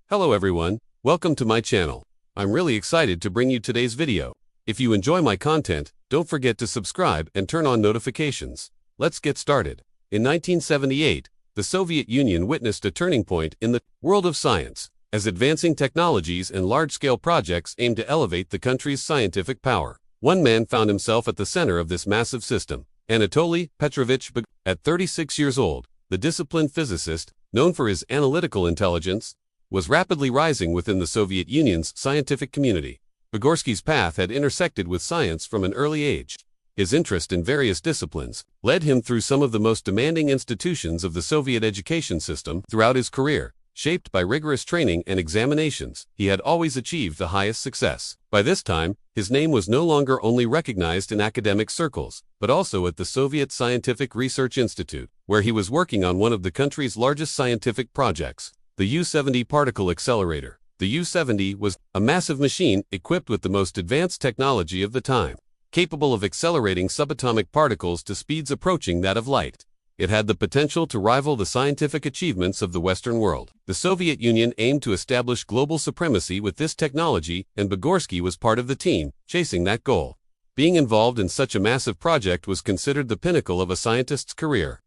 Hello everyone, welcome to my channel. I'm really excited to bring you today's video. If you enjoy my content, don't forget to subscribe and turn on notifications. Let's get started. In 1978, the Soviet Union witnessed a turning point in the world of science, as advancing technologies and large-scale projects aimed to elevate the country's scientific power. One man found himself at the center of this massive system, Anatoly Petrovich Vygotsky. At 36 years old, the disciplined physicist, known for his analytical intelligence, was rapidly rising within the Soviet Union's scientific community. Vygotsky's path had intersected with science from an early age. His interest in various disciplines led him through some of the most demanding institutions of the Soviet education system. Throughout his career, shaped by rigorous training and examinations, he had always achieved the highest success. By this time, his name was no longer only recognized in academic circles, but also at the Soviet Scientific Research Institute, where he was working on one of the country's largest scientific projects, the U-70 particle accelerator. The U-70 was a massive machine equipped with the most advanced technology of the time, capable of accelerating subatomic particles to speeds approaching that of light. It had the potential to rival the scientific achievements of the Western world. The Soviet Union aimed to establish global supremacy with this technology, and Vygotsky was part of the team chasing that goal. Being involved in such a massive project was considered the pinnacle of a scientist's career.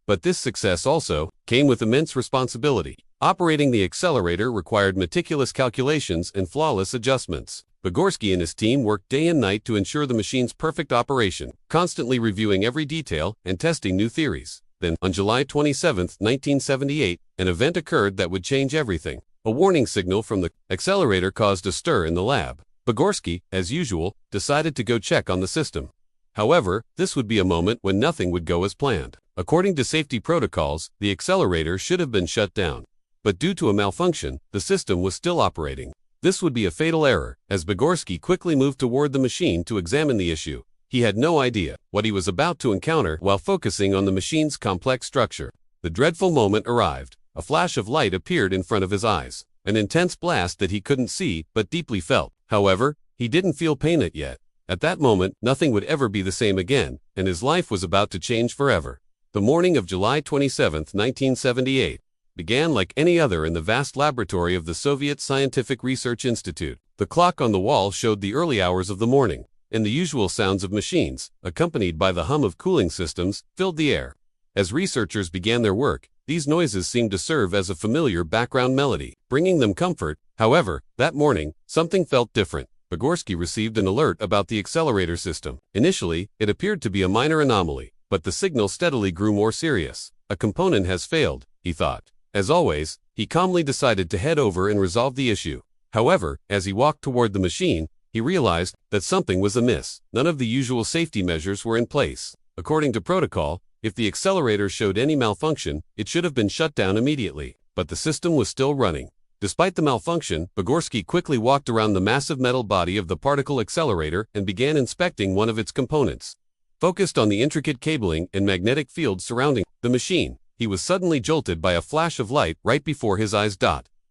But this success also came with immense responsibility. Operating the accelerator required meticulous calculations and flawless adjustments. Vygotsky and his team worked day and night to ensure the machine's perfect operation, constantly reviewing every detail and testing new theories. Then, on July 27, 1978, an event occurred that would change everything. A warning signal from the accelerator caused a stir in the lab. Vygotsky, as usual, decided to go check on the system. However, this would be a moment when nothing would go as planned. According to safety protocols, the accelerator should have been shut down. But due to a malfunction, the system was still operating. This would be a fatal error, as Vygotsky quickly moved toward the machine to examine the issue. He had no idea what he was about to encounter while focusing on the machine's complex structure. The dreadful moment arrived. A flash of light appeared in front of his eyes, an intense blast that he couldn't see but deeply felt. However, he didn't feel pain yet. At that moment, nothing would ever be the same again, and his life was about to change forever. The morning of July 27, 1978, began like any other in the vast laboratory of the Soviet Scientific Research Institute. The clock on the wall showed the early hours of the morning, and the usual sounds of machines, accompanied by the hum of cooling systems, filled the air. As researchers began their work, these noises seemed to serve as a familiar background melody, bringing them comfort. However, that morning, something felt different. Vygotsky received an alert about the accelerator system. Initially, it appeared to be a minor anomaly, but the signal steadily grew more serious. A component has failed, he thought. As always, he calmly decided to head over and resolve the issue. However, as he walked toward the machine, he realized that something was amiss. None of the usual safety measures were in place. According to protocol, if the accelerator showed any malfunction, it should have been shut down immediately. But the system was still running. Despite the malfunction, Vygotsky quickly walked around the massive metal body of the particle accelerator and began inspecting one of its components. Focused on the intricate cabling and magnetic fields surrounding the machine, he was suddenly jolted by a flash of light right before his eyes.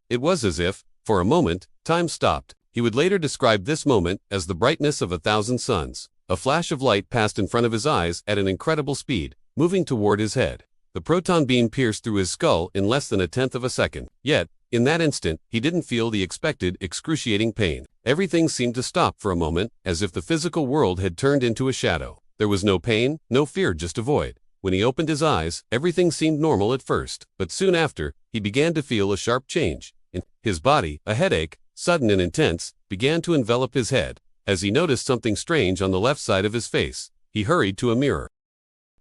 It was as if, for a moment, time stopped. He would later describe this moment as the brightness of 1,000 suns. A flash of light passed in front of his eyes at an incredible speed, moving toward his head. The proton beam pierced through his skull in less than a tenth of a second. Yet, in that instant, he didn't feel the expected excruciating pain. Everything seemed to stop for a moment, as if the physical world had turned into a shadow. There was no pain, no fear, just a void. When he opened his eyes, everything seemed normal at first, but soon after, he began to feel a sharp change. In his body, a headache, sudden and intense, began to envelop his head. As he noticed something strange on the left side of his face, he hurried to a mirror.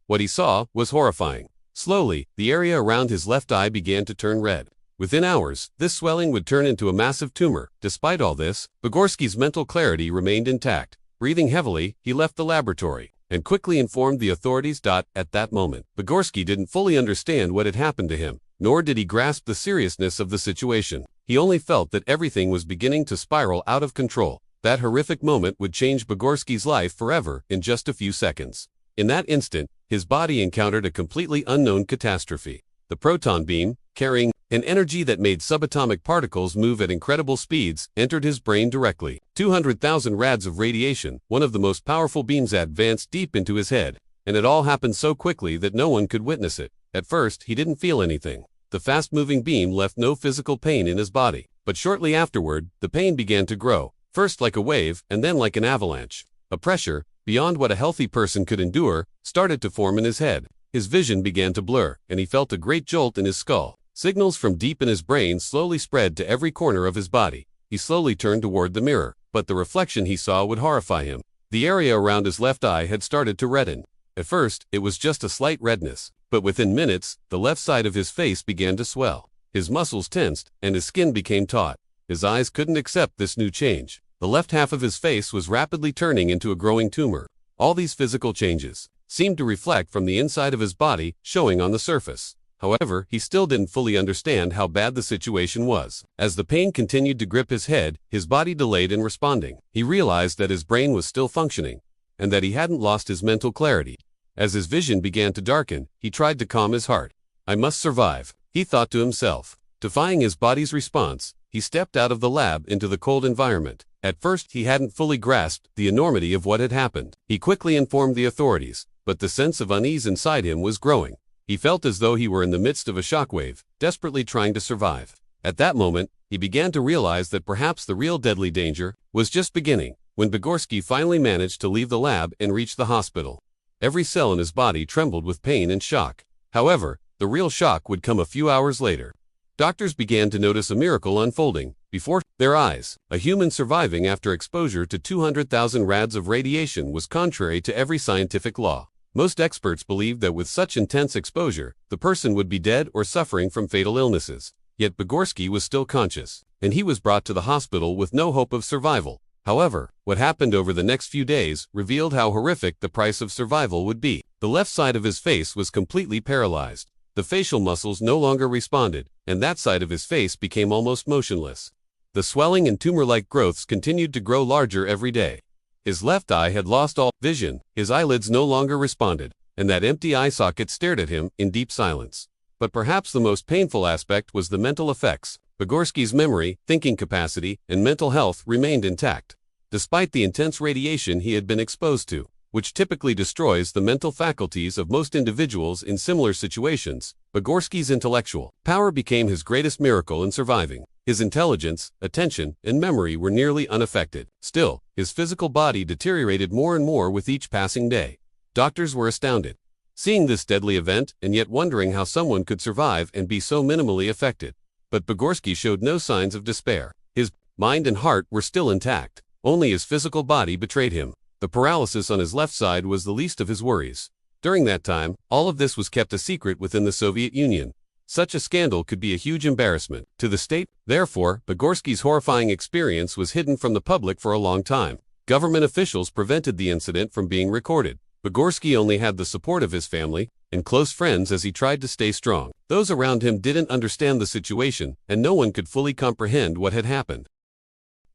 What he saw was horrifying. Slowly, the area around his left eye began to turn red. Within hours, this swelling would turn into a massive tumor. Despite all this, Vygotsky's mental clarity remained intact. Breathing heavily, he left the laboratory and quickly informed the authorities. At that moment, Vygotsky didn't fully understand what had happened to him, nor did he grasp the seriousness of the situation. He only felt that everything was beginning to spiral out of control. That horrific moment would change Vygotsky's life forever in just a few seconds. In that instant, his body encountered a completely unknown catastrophe. The proton beam, carrying an energy that made subatomic particles move at incredible speeds, entered his brain directly. 200,000 rads of radiation, one of the most powerful beams, advanced deep into his head, and it all happened so quickly that no one could witness it. At first, he didn't feel anything. The fast-moving beam left no physical pain in his body, But shortly afterward, the pain began to grow, first like a wave and then like an avalanche. A pressure, beyond what a healthy person could endure, started to form in his head. His vision began to blur, and he felt a great jolt in his skull. Signals from deep in his brain slowly spread to every corner of his body. He slowly turned toward the mirror, but the reflection he saw would horrify him. The area around his left eye had started to redden. At first, it was just a slight redness, but within minutes, the left side of his face began to swell. His muscles tensed, and his skin became taut. His eyes couldn't accept this new change. The left half of his face was rapidly turning into a growing tumor. All these physical changes seemed to reflect from the inside of his body, showing on the surface. However, he still didn't fully understand how bad the situation was. As the pain continued to grip his head, his body delayed in responding. He realized that his brain was still functioning, and that he hadn't lost his mental clarity. As his vision began to darken, he tried to calm his heart. "I must survive," he thought to himself. Defying his body's response, he stepped out of the lab into the cold environment. At first, he hadn't fully grasped the enormity of what had happened. He quickly informed the authorities, but the sense of unease inside him was growing. He felt as though he were in the midst of a shockwave, desperately trying to survive. At that moment, he began to realize that perhaps the real deadly danger was just beginning. When Bogorsky finally managed to leave the lab and reach the hospital, every cell in his body trembled with pain and shock. However, the real shock would come a few hours later. Doctors began to notice a miracle unfolding before their eyes. A human surviving after exposure to 200,000 rads of radiation was contrary to every scientific law. Most experts believed that with such intense exposure, the person would be dead or suffering from fatal illnesses. Yet Bogorsky was still conscious, and he was brought to the hospital with no hope of survival. However, what happened over the next few days revealed how horrific the price of survival would be. The left side of his face was completely paralyzed. The facial muscles no longer responded, and that side of his face became almost motionless. The swelling and tumor-like growths continued to grow larger every day. His left eye had lost all vision, his eyelids no longer responded, and that empty eye socket stared at him in deep silence. But perhaps the most painful aspect was the mental effects. Bogorsky's memory, thinking capacity, and mental health remained intact. Despite the intense radiation he had been exposed to, which typically destroys the mental faculties of most individuals in similar situations, Bogorsky's intellectual power became his greatest miracle in surviving. His intelligence, attention, and memory were nearly unaffected. Still, his physical body deteriorated more and more with each passing day. Doctors were astounded, seeing this deadly event and yet wondering how someone could survive and be so minimally affected. But Bogorsky showed no signs of despair. His mind and heart were still intact. Only his physical body betrayed him. The paralysis on his left side was the least of his worries. During that time, all of this was kept a secret within the Soviet Union. Such a scandal could be a huge embarrassment to the state. Therefore, Bogorsky's horrifying experience was hidden from the public for a long time. Government officials prevented the incident from being recorded. Bogorsky only had the support of his family and close friends as he tried to stay strong. Those around him didn't understand the situation, and no one could fully comprehend what had happened.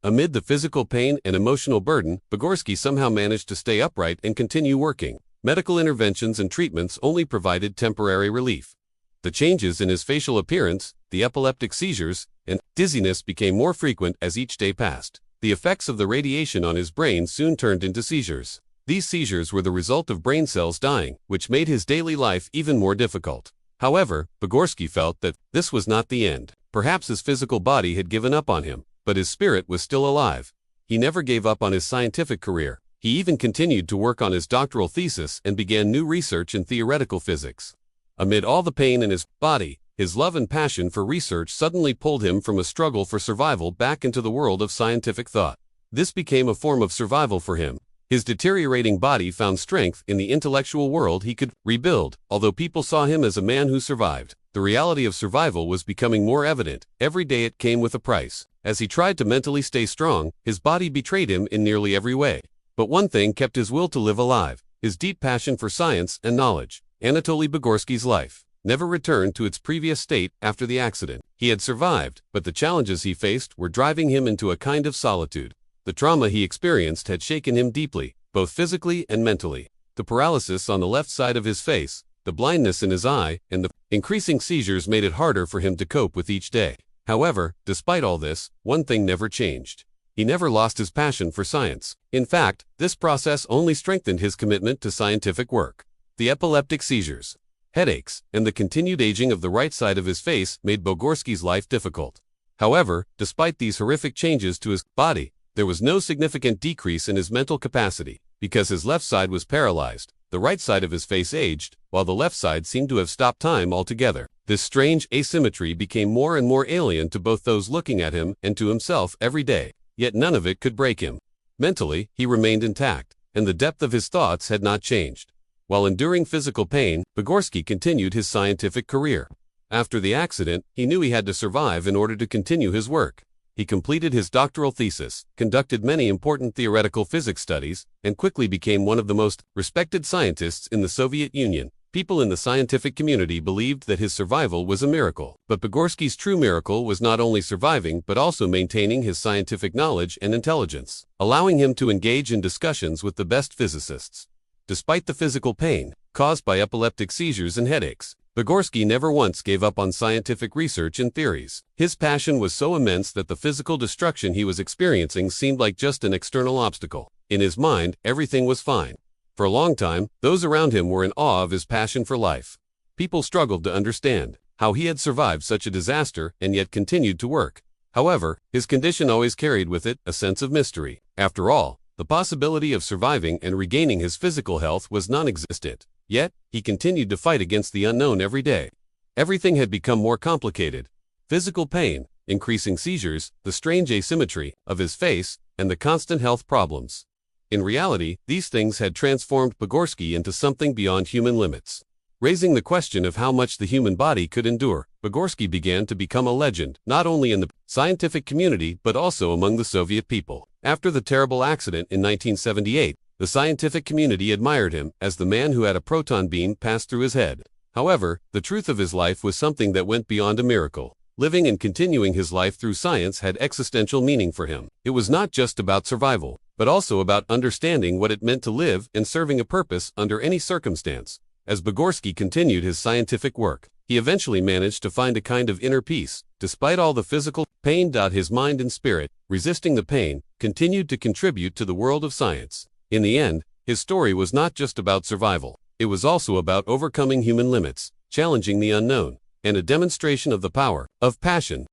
Amid the physical pain and emotional burden, Bogorsky somehow managed to stay upright and continue working. Medical interventions and treatments only provided temporary relief. The changes in his facial appearance, the epileptic seizures, and dizziness became more frequent as each day passed. The effects of the radiation on his brain soon turned into seizures. These seizures were the result of brain cells dying, which made his daily life even more difficult. However, Bogorsky felt that this was not the end. Perhaps his physical body had given up on him, but his spirit was still alive. He never gave up on his scientific career. He even continued to work on his doctoral thesis and began new research in theoretical physics. Amid all the pain in his body, his love and passion for research suddenly pulled him from a struggle for survival back into the world of scientific thought. This became a form of survival for him. His deteriorating body found strength in the intellectual world he could rebuild. Although people saw him as a man who survived, the reality of survival was becoming more evident. Every day it came with a price. As he tried to mentally stay strong, his body betrayed him in nearly every way. But one thing kept his will to live alive: his deep passion for science and knowledge. Anatoly Bogorsky's life never returned to its previous state after the accident. He had survived, but the challenges he faced were driving him into a kind of solitude. The trauma he experienced had shaken him deeply, both physically and mentally. The paralysis on the left side of his face, the blindness in his eye, and the increasing seizures made it harder for him to cope with each day. However, despite all this, one thing never changed. He never lost his passion for science. In fact, this process only strengthened his commitment to scientific work. The epileptic seizures, headaches, and the continued aging of the right side of his face made Bogorsky's life difficult. However, despite these horrific changes to his body, there was no significant decrease in his mental capacity. Because his left side was paralyzed, the right side of his face aged, while the left side seemed to have stopped time altogether. This strange asymmetry became more and more alien to both those looking at him and to himself every day, yet none of it could break him. Mentally, he remained intact, and the depth of his thoughts had not changed. While enduring physical pain, Vygotsky continued his scientific career. After the accident, he knew he had to survive in order to continue his work. He completed his doctoral thesis, conducted many important theoretical physics studies, and quickly became one of the most respected scientists in the Soviet Union. People in the scientific community believed that his survival was a miracle. But Vygotsky's true miracle was not only surviving but also maintaining his scientific knowledge and intelligence, allowing him to engage in discussions with the best physicists. Despite the physical pain caused by epileptic seizures and headaches, Vygotsky never once gave up on scientific research and theories. His passion was so immense that the physical destruction he was experiencing seemed like just an external obstacle. In his mind, everything was fine. For a long time, those around him were in awe of his passion for life. People struggled to understand how he had survived such a disaster and yet continued to work. However, his condition always carried with it a sense of mystery. After all, the possibility of surviving and regaining his physical health was non-existent. Yet, he continued to fight against the unknown every day. Everything had become more complicated. Physical pain, increasing seizures, the strange asymmetry of his face, and the constant health problems. In reality, these things had transformed Vygotsky into something beyond human limits. Raising the question of how much the human body could endure, Vygotsky began to become a legend, not only in the scientific community but also among the Soviet people. After the terrible accident in 1978, the scientific community admired him as the man who had a proton beam pass through his head. However, the truth of his life was something that went beyond a miracle. Living and continuing his life through science had existential meaning for him. It was not just about survival, but also about understanding what it meant to live and serving a purpose under any circumstance. As Vygotsky continued his scientific work, he eventually managed to find a kind of inner peace. Despite all the physical pain, his mind and spirit, resisting the pain, continued to contribute to the world of science. In the end, his story was not just about survival. It was also about overcoming human limits, challenging the unknown, and a demonstration of the power of passion.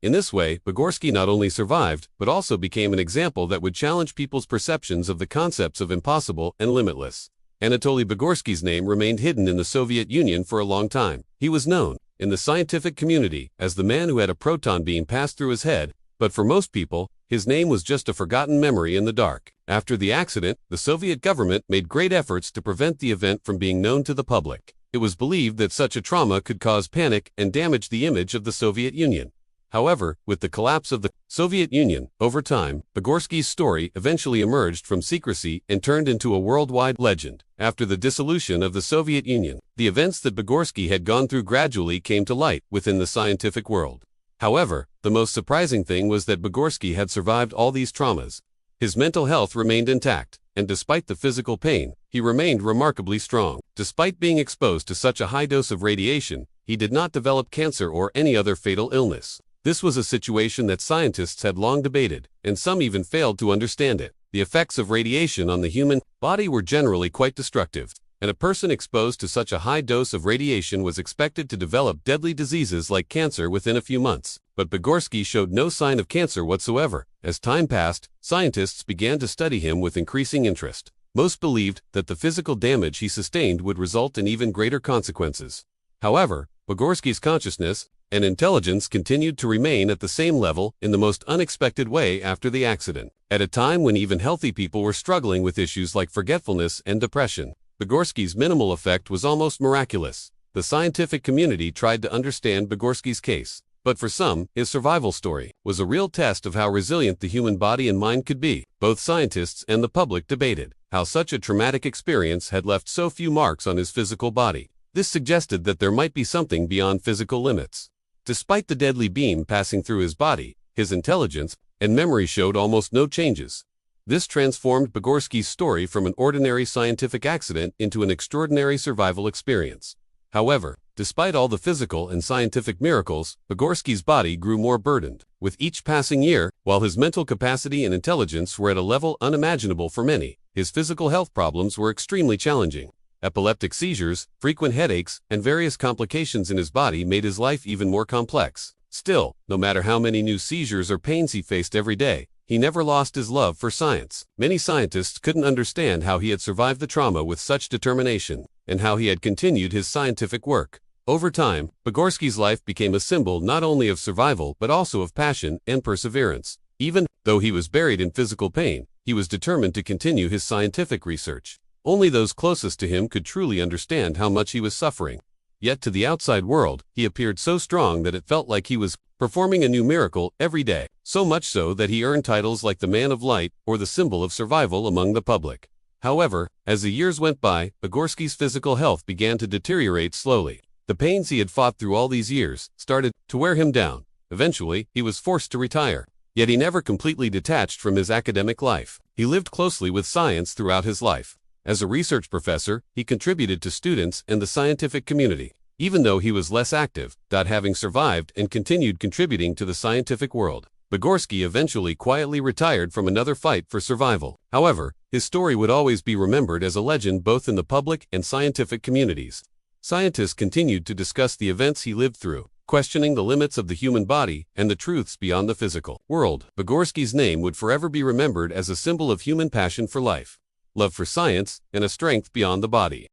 In this way, Vygotsky not only survived, but also became an example that would challenge people's perceptions of the concepts of impossible and limitless. Anatoly Vygotsky's name remained hidden in the Soviet Union for a long time. He was known, in the scientific community, as the man who had a proton beam pass through his head, but for most people, his name was just a forgotten memory in the dark. After the accident, the Soviet government made great efforts to prevent the event from being known to the public. It was believed that such a trauma could cause panic and damage the image of the Soviet Union. However, with the collapse of the Soviet Union, over time, Vygotsky's story eventually emerged from secrecy and turned into a worldwide legend. After the dissolution of the Soviet Union, the events that Vygotsky had gone through gradually came to light within the scientific world. However, the most surprising thing was that Vygotsky had survived all these traumas. His mental health remained intact, and despite the physical pain, he remained remarkably strong. Despite being exposed to such a high dose of radiation, he did not develop cancer or any other fatal illness. This was a situation that scientists had long debated, and some even failed to understand it. The effects of radiation on the human body were generally quite destructive, and a person exposed to such a high dose of radiation was expected to develop deadly diseases like cancer within a few months. But Vygotsky showed no sign of cancer whatsoever. As time passed, scientists began to study him with increasing interest. Most believed that the physical damage he sustained would result in even greater consequences. However, Vygotsky's consciousness and intelligence continued to remain at the same level in the most unexpected way after the accident. At a time when even healthy people were struggling with issues like forgetfulness and depression, Vygotsky's minimal effect was almost miraculous. The scientific community tried to understand Vygotsky's case, but for some, his survival story was a real test of how resilient the human body and mind could be. Both scientists and the public debated how such a traumatic experience had left so few marks on his physical body. This suggested that there might be something beyond physical limits. Despite the deadly beam passing through his body, his intelligence and memory showed almost no changes. This transformed Vygotsky's story from an ordinary scientific accident into an extraordinary survival experience. However, despite all the physical and scientific miracles, Vygotsky's body grew more burdened. With each passing year, while his mental capacity and intelligence were at a level unimaginable for many, his physical health problems were extremely challenging. Epileptic seizures, frequent headaches, and various complications in his body made his life even more complex. Still, no matter how many new seizures or pains he faced every day, he never lost his love for science. Many scientists couldn't understand how he had survived the trauma with such determination, and how he had continued his scientific work. Over time, Vygotsky's life became a symbol not only of survival but also of passion and perseverance. Even though he was buried in physical pain, he was determined to continue his scientific research. Only those closest to him could truly understand how much he was suffering. Yet to the outside world, he appeared so strong that it felt like he was performing a new miracle every day, so much so that he earned titles like the Man of Light or the symbol of survival among the public. However, as the years went by, Vygotsky's physical health began to deteriorate slowly. The pains he had fought through all these years started to wear him down. Eventually, he was forced to retire. Yet he never completely detached from his academic life. He lived closely with science throughout his life. As a research professor, he contributed to students and the scientific community. Even though he was less active, having survived and continued contributing to the scientific world, Vygotsky eventually quietly retired from another fight for survival. However, his story would always be remembered as a legend both in the public and scientific communities. Scientists continued to discuss the events he lived through, questioning the limits of the human body and the truths beyond the physical world. Vygotsky's name would forever be remembered as a symbol of human passion for life, love for science, and a strength beyond the body.